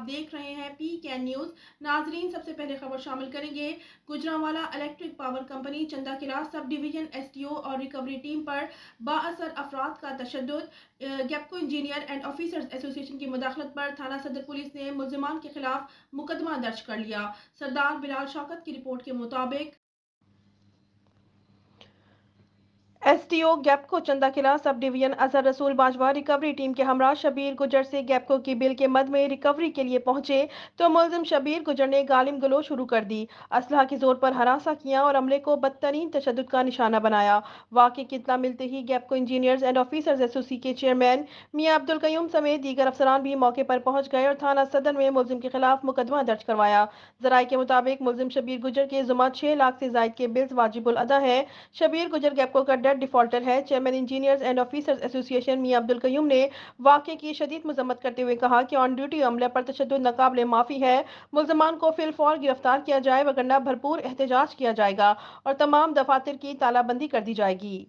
دیکھ رہے ہیں PK نیوز۔ ناظرین، سب سے پہلے خبر شامل کریں گے۔ گجرانوالہ الیکٹرک پاور کمپنی چندہ قلعہ سب ڈویژن STO اور ریکوری ٹیم پر بااثر افراد کا تشدد۔ گیپکو انجینئر اینڈ آفیسرز ایسوسی ایشن کی مداخلت پر تھانہ صدر پولیس نے ملزمان کے خلاف مقدمہ درج کر لیا۔ سردار بلال شوکت کی رپورٹ کے مطابق STO گیپکو چندہ قلعہ سب ڈویژن اظہر رسول باجوہ ریکوری ٹیم کے ہمراہ شبیر گجر سے گیپکو کی بل کے مد میں ریکوری کے لیے پہنچے تو ملزم شبیر گجر نے گالم گلوچ شروع کر دی، اسلحہ کے زور پر ہراساں کیا اور عملے کو بدترین تشدد کا نشانہ بنایا۔ واقعے کی اطلاع ملتے ہی گیپکو انجینئرز اینڈ آفیسرز ایسوسی کے چیئرمین میاں عبدالقیوم سمیت دیگر افسران بھی موقع پر پہنچ گئے اور تھانہ صدر میں ملزم کے خلاف مقدمہ درج کروایا۔ ذرائع کے مطابق ملزم شبیر گجر کے ذمہ 6 لاکھ سے زائد کے بلز واجب الادا ہیں۔ شبیر گجر گیپکو کا ڈیٹ ڈیفالٹر ہے۔ چیئرمین انجینئرز اینڈ آفیسرز ایسوسی ایشن میاں عبدالقیوم نے واقعے کی شدید مذمت کرتے ہوئے کہا کہ آن ڈیوٹی عملے پر تشدد ناقابل معافی ہے۔ ملزمان کو فی الفور گرفتار کیا جائے وگرنہ بھرپور احتجاج کیا جائے گا اور تمام دفاتر کی تالہ بندی کر دی جائے گی۔